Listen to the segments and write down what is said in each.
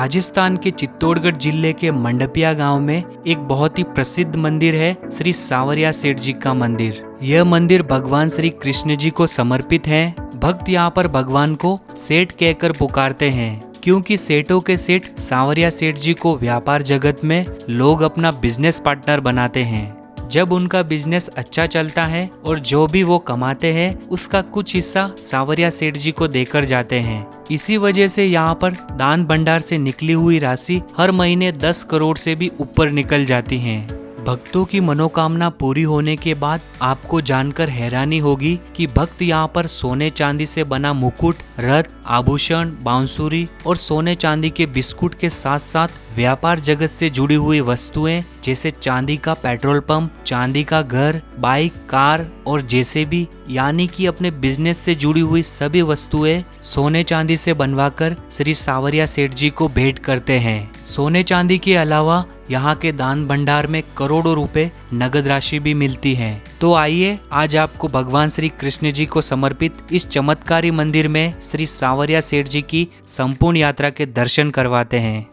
राजस्थान के चित्तौड़गढ़ जिले के मंडपिया गांव में एक बहुत ही प्रसिद्ध मंदिर है श्री सावरिया सेठ जी का मंदिर। यह मंदिर भगवान श्री कृष्ण जी को समर्पित है। भक्त यहाँ पर भगवान को सेठ कहकर पुकारते हैं क्योंकि सेठों के सेठ सावरिया सेठ जी को व्यापार जगत में लोग अपना बिजनेस पार्टनर बनाते हैं। जब उनका बिजनेस अच्छा चलता है और जो भी वो कमाते हैं उसका कुछ हिस्सा सावरिया सेठ जी को देकर जाते हैं। इसी वजह से यहाँ पर दान भंडार से निकली हुई राशि हर महीने 10 करोड़ से भी ऊपर निकल जाती है। भक्तों की मनोकामना पूरी होने के बाद आपको जानकर हैरानी होगी कि भक्त यहाँ पर सोने चांदी से बना मुकुट, रथ, आभूषण, बांसुरी और सोने चांदी के बिस्कुट के साथ साथ व्यापार जगत से जुड़ी हुई वस्तुएं जैसे चांदी का पेट्रोल पंप, चांदी का घर, बाइक, कार और जैसे भी यानी कि अपने बिजनेस से जुड़ी हुई सभी वस्तुएं सोने चांदी से बनवाकर श्री सावरिया सेठ जी को भेंट करते हैं। सोने चांदी के अलावा यहाँ के दान भंडार में करोड़ों रुपए नगद राशि भी मिलती है। तो आइए आज आपको भगवान श्री कृष्ण जी को समर्पित इस चमत्कारी मंदिर में श्री सावरिया सेठ जी की संपूर्ण यात्रा के दर्शन करवाते हैं।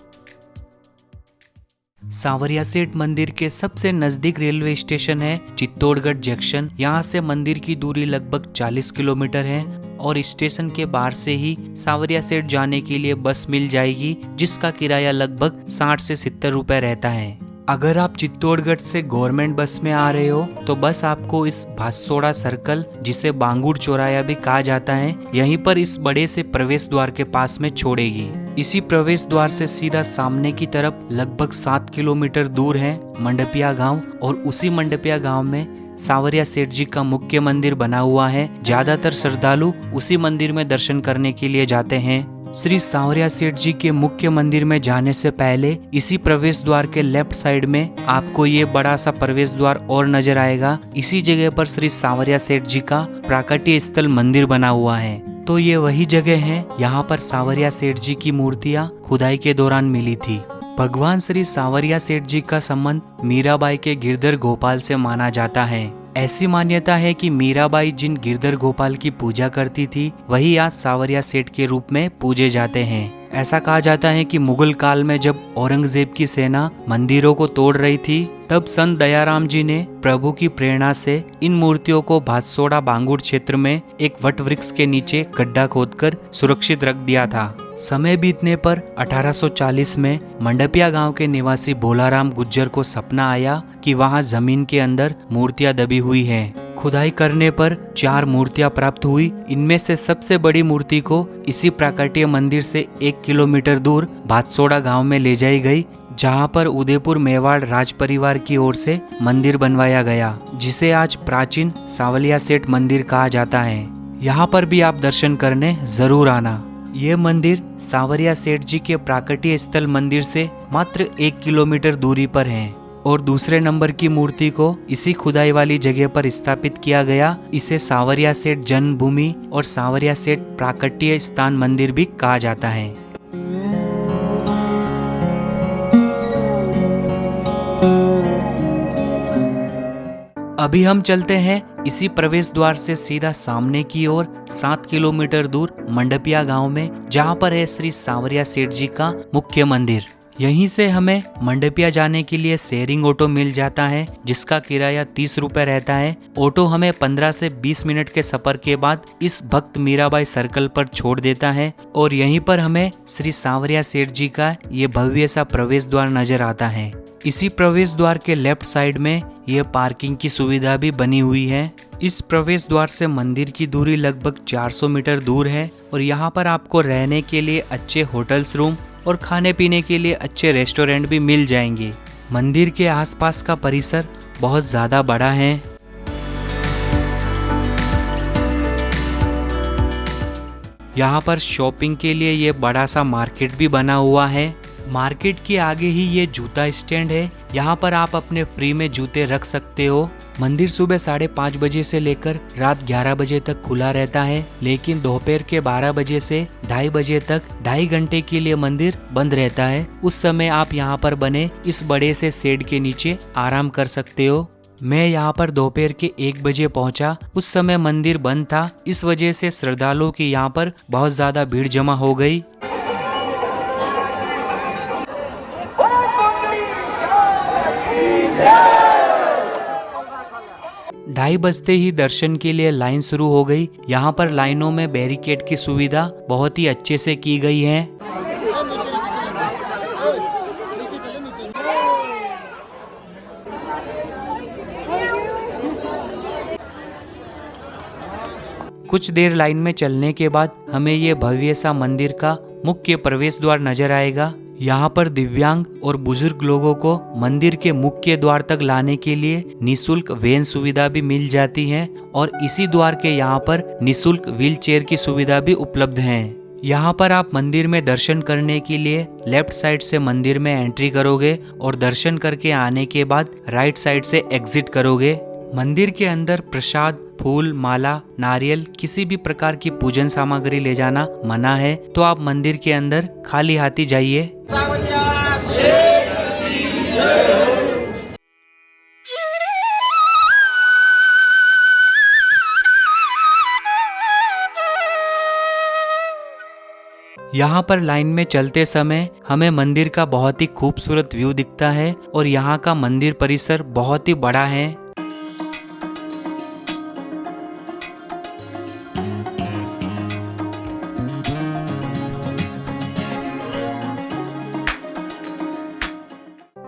सावरिया सेठ मंदिर के सबसे नजदीक रेलवे स्टेशन है चित्तौड़गढ़ जंक्शन। यहाँ से मंदिर की दूरी लगभग 40 किलोमीटर है और स्टेशन के बाहर से ही सावरिया सेठ जाने के लिए बस मिल जाएगी जिसका किराया लगभग 60 से 70 रुपए रहता है। अगर आप चित्तौड़गढ़ से गवर्नमेंट बस में आ रहे हो तो बस आपको इस भासोड़ा सर्कल जिसे बांगुड़ चौराया भी कहा जाता है यहीं पर इस बड़े से प्रवेश द्वार के पास में छोड़ेगी। इसी प्रवेश द्वार से सीधा सामने की तरफ लगभग 7 किलोमीटर दूर है मंडपिया गांव और उसी मंडपिया गांव में सावरिया सेठ जी का मुख्य मंदिर बना हुआ है। ज्यादातर श्रद्धालु उसी मंदिर में दर्शन करने के लिए जाते हैं। श्री सावरिया सेठ जी के मुख्य मंदिर में जाने से पहले इसी प्रवेश द्वार के लेफ्ट साइड में आपको ये बड़ा सा प्रवेश द्वार और नजर आएगा। इसी जगह पर श्री सावरिया सेठ जी का प्राकट्य स्थल मंदिर बना हुआ है। तो ये वही जगह है यहाँ पर सावरिया सेठ जी की मूर्तियाँ खुदाई के दौरान मिली थी। भगवान श्री सावरिया सेठ जी का संबंध मीराबाई के गिरधर गोपाल से माना जाता है। ऐसी मान्यता है कि मीराबाई जिन गिरधर गोपाल की पूजा करती थी वही आज सावरिया सेठ के रूप में पूजे जाते हैं। ऐसा कहा जाता है कि मुगल काल में जब औरंगजेब की सेना मंदिरों को तोड़ रही थी तब संत दयाराम जी ने प्रभु की प्रेरणा से इन मूर्तियों को भातसोड़ा बांगुड़ क्षेत्र में एक वट वृक्ष के नीचे गड्ढा खोदकर सुरक्षित रख दिया था। समय बीतने पर 1840 में मंडपिया गांव के निवासी भोलाराम गुज्जर को सपना आया कि वहां जमीन के अंदर मूर्तियां दबी हुई हैं। खुदाई करने पर 4 मूर्तियां प्राप्त हुई। इनमें से सबसे बड़ी मूर्ति को इसी प्राकट्य मंदिर से 1 किलोमीटर दूर भातसोड़ा गांव में ले जाई गई जहां पर उदयपुर मेवाड़ राज परिवार की ओर से मंदिर बनवाया गया जिसे आज प्राचीन सावलिया सेठ मंदिर कहा जाता है। यहाँ पर भी आप दर्शन करने जरूर आना। ये मंदिर सावरिया सेठ जी के प्राकट्य स्थल मंदिर से मात्र 1 किलोमीटर दूरी पर है और दूसरे नंबर की मूर्ति को इसी खुदाई वाली जगह पर स्थापित किया गया। इसे सावरिया सेठ जन्मभूमि और सावरिया सेठ प्राकट्य स्थान मंदिर भी कहा जाता है। अभी हम चलते हैं इसी प्रवेश द्वार से सीधा सामने की ओर 7 किलोमीटर दूर मंडपिया गांव में जहां पर है श्री सावरिया सेठ जी का मुख्य मंदिर। यहीं से हमें मंडपिया जाने के लिए शेयरिंग ऑटो मिल जाता है जिसका किराया 30 रुपए रहता है। ऑटो हमें 15 से 20 मिनट के सफर के बाद इस भक्त मीराबाई सर्कल पर छोड़ देता है और यहीं पर हमें श्री सावरिया सेठ जी का ये भव्य सा प्रवेश द्वार नजर आता है। इसी प्रवेश द्वार के लेफ्ट साइड में ये पार्किंग की सुविधा भी बनी हुई है। इस प्रवेश द्वार से मंदिर की दूरी लगभग 400 मीटर दूर है और यहाँ पर आपको रहने के लिए अच्छे होटल्स रूम और खाने पीने के लिए अच्छे रेस्टोरेंट भी मिल जाएंगे। मंदिर के आसपास का परिसर बहुत ज्यादा बड़ा है। यहाँ पर शॉपिंग के लिए ये बड़ा सा मार्केट भी बना हुआ है। मार्केट के आगे ही ये जूता स्टैंड है। यहाँ पर आप अपने फ्री में जूते रख सकते हो। मंदिर सुबह 5:30 बजे से लेकर रात 11 बजे तक खुला रहता है लेकिन दोपहर के 12 बजे से 2:30 बजे तक 2.5 घंटे के लिए मंदिर बंद रहता है। उस समय आप यहाँ पर बने इस बड़े से शेड के नीचे आराम कर सकते हो। मैं यहाँ पर दोपहर के 1 बजे पहुँचा। उस समय मंदिर बंद था, इस वजह से श्रद्धालुओं की यहाँ पर बहुत ज्यादा भीड़ जमा हो गई। 2:30 बजते ही दर्शन के लिए लाइन शुरू हो गई। यहाँ पर लाइनों में बैरिकेड की सुविधा बहुत ही अच्छे से की गई है। कुछ देर लाइन में चलने के बाद हमें ये भव्य सा मंदिर का मुख्य प्रवेश द्वार नजर आएगा। यहाँ पर दिव्यांग और बुजुर्ग लोगों को मंदिर के मुख्य द्वार तक लाने के लिए निशुल्क वैन सुविधा भी मिल जाती है और इसी द्वार के यहाँ पर निशुल्क व्हील चेयर की सुविधा भी उपलब्ध है। यहाँ पर आप मंदिर में दर्शन करने के लिए लेफ्ट साइड से मंदिर में एंट्री करोगे और दर्शन करके आने के बाद राइट साइड से एग्जिट करोगे। मंदिर के अंदर प्रसाद, फूल, माला, नारियल, किसी भी प्रकार की पूजन सामग्री ले जाना मना है, तो आप मंदिर के अंदर खाली हाथी जाइए। यहाँ पर लाइन में चलते समय हमें मंदिर का बहुत ही खूबसूरत व्यू दिखता है और यहाँ का मंदिर परिसर बहुत ही बड़ा है।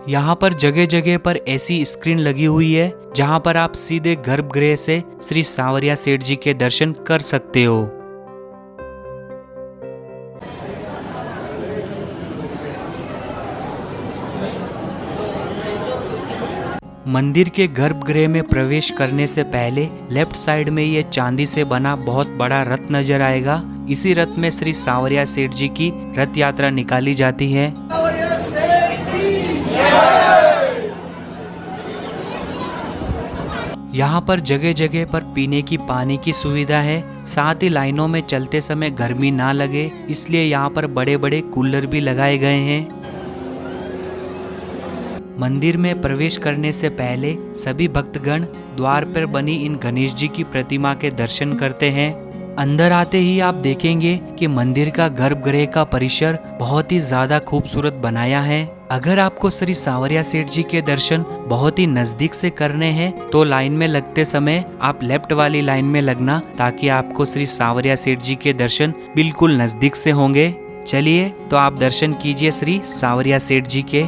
यहाँ पर जगह जगह पर ऐसी स्क्रीन लगी हुई है जहाँ पर आप सीधे गर्भगृह से श्री सांवरिया सेठ जी के दर्शन कर सकते हो। मंदिर के गर्भगृह में प्रवेश करने से पहले लेफ्ट साइड में ये चांदी से बना बहुत बड़ा रथ नजर आएगा। इसी रथ में श्री सांवरिया सेठ जी की रथ यात्रा निकाली जाती है। यहाँ पर जगह जगह पर पीने की पानी की सुविधा है। साथ ही लाइनों में चलते समय गर्मी ना लगे इसलिए यहाँ पर बड़े बड़े कूलर भी लगाए गए हैं। मंदिर में प्रवेश करने से पहले सभी भक्तगण द्वार पर बनी इन गणेश जी की प्रतिमा के दर्शन करते हैं। अंदर आते ही आप देखेंगे कि मंदिर का गर्भगृह का परिसर बहुत ही ज्यादा खूबसूरत बनाया है। अगर आपको श्री सांवरिया सेठ जी के दर्शन बहुत ही नजदीक से करने हैं तो लाइन में लगते समय आप लेफ्ट वाली लाइन में लगना, ताकि आपको श्री सांवरिया सेठ जी के दर्शन बिल्कुल नजदीक से होंगे। चलिए तो आप दर्शन कीजिए श्री सांवरिया सेठ जी के।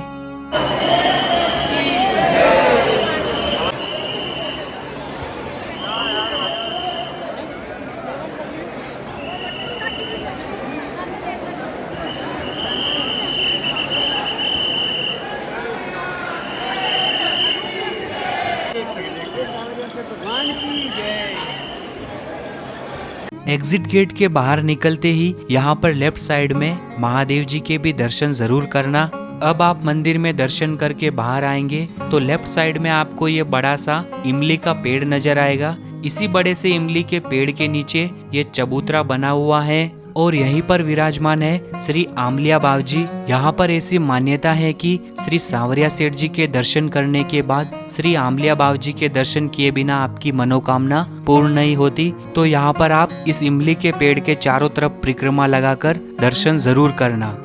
एग्जिट गेट के बाहर निकलते ही यहाँ पर लेफ्ट साइड में महादेव जी के भी दर्शन जरूर करना। अब आप मंदिर में दर्शन करके बाहर आएंगे तो लेफ्ट साइड में आपको ये बड़ा सा इमली का पेड़ नजर आएगा। इसी बड़े से इमली के पेड़ के नीचे ये चबूतरा बना हुआ है और यहीं पर विराजमान है श्री आमलिया बावजी। यहाँ पर ऐसी मान्यता है कि श्री सांवरिया सेठ जी के दर्शन करने के बाद श्री आमलिया बावजी के दर्शन किए बिना आपकी मनोकामना पूर्ण नहीं होती। तो यहाँ पर आप इस इमली के पेड़ के चारों तरफ परिक्रमा लगाकर दर्शन जरूर करना।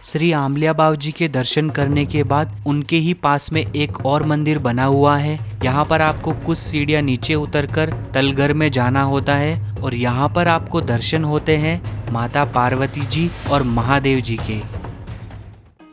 श्री आमलिया बावजी के दर्शन करने के बाद उनके ही पास में एक और मंदिर बना हुआ है। यहाँ पर आपको कुछ सीढ़ियाँ नीचे उतरकर तलघर में जाना होता है और यहाँ पर आपको दर्शन होते हैं माता पार्वती जी और महादेव जी के।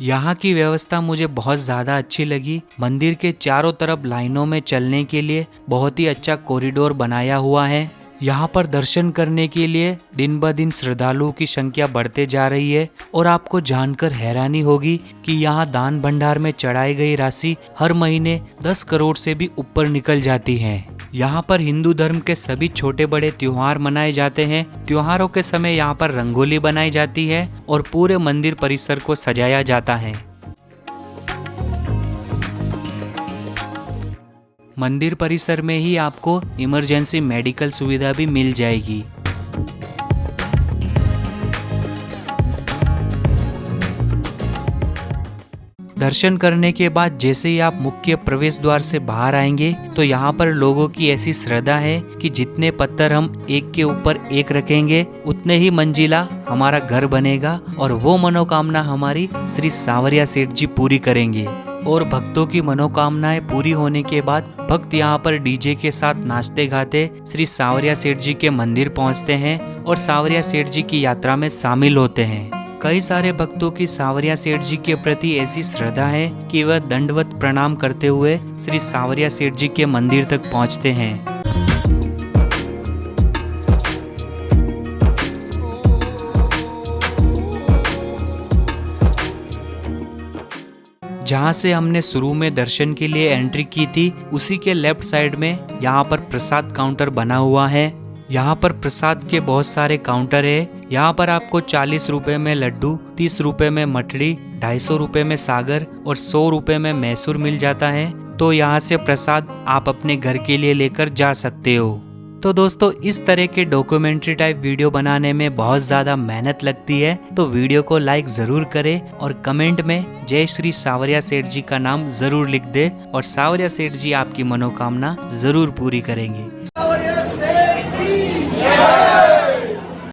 यहाँ की व्यवस्था मुझे बहुत ज़्यादा अच्छी लगी। मंदिर के चारों तरफ लाइनों में चलने के लिए बहुत ही अच्छा कॉरिडोर बनाया हुआ है। यहाँ पर दर्शन करने के लिए दिन ब दिन श्रद्धालुओं की संख्या बढ़ते जा रही है और आपको जानकर हैरानी होगी कि यहाँ दान भंडार में चढ़ाई गई राशि हर महीने 10 करोड़ से भी ऊपर निकल जाती है। यहाँ पर हिंदू धर्म के सभी छोटे बड़े त्योहार मनाए जाते हैं। त्योहारों के समय यहाँ पर रंगोली बनाई जाती है और पूरे मंदिर परिसर को सजाया जाता है। मंदिर परिसर में ही आपको इमरजेंसी मेडिकल सुविधा भी मिल जाएगी। दर्शन करने के बाद जैसे ही आप मुख्य प्रवेश द्वार से बाहर आएंगे तो यहाँ पर लोगों की ऐसी श्रद्धा है कि जितने पत्थर हम एक के ऊपर एक रखेंगे उतने ही मंजिला हमारा घर बनेगा और वो मनोकामना हमारी श्री सांवरिया सेठ जी पूरी करेंगे। और भक्तों की मनोकामनाएं पूरी होने के बाद भक्त यहाँ पर डीजे के साथ नाचते गाते श्री सांवरिया सेठ जी के मंदिर पहुँचते हैं और सांवरिया सेठ जी की यात्रा में शामिल होते हैं। कई सारे भक्तों की सांवरिया सेठ जी के प्रति ऐसी श्रद्धा है कि वह दंडवत प्रणाम करते हुए श्री सांवरिया सेठ जी के मंदिर तक पहुँचते हैं। जहाँ से हमने शुरू में दर्शन के लिए एंट्री की थी उसी के लेफ्ट साइड में यहाँ पर प्रसाद काउंटर बना हुआ है। यहाँ पर प्रसाद के बहुत सारे काउंटर है। यहाँ पर आपको 40 रुपए में लड्डू, 30 रुपए में मठड़ी, 250 रुपए में सागर और 100 रुपए में मैसूर मिल जाता है। तो यहाँ से प्रसाद आप अपने घर के लिए लेकर जा सकते हो। तो दोस्तों, इस तरह के डॉक्यूमेंट्री टाइप वीडियो बनाने में बहुत ज़्यादा मेहनत लगती है, तो वीडियो को लाइक ज़रूर करें और कमेंट में जय श्री सांवरिया सेठ जी का नाम ज़रूर लिख दे और सांवरिया सेठ जी आपकी मनोकामना ज़रूर पूरी करेंगे।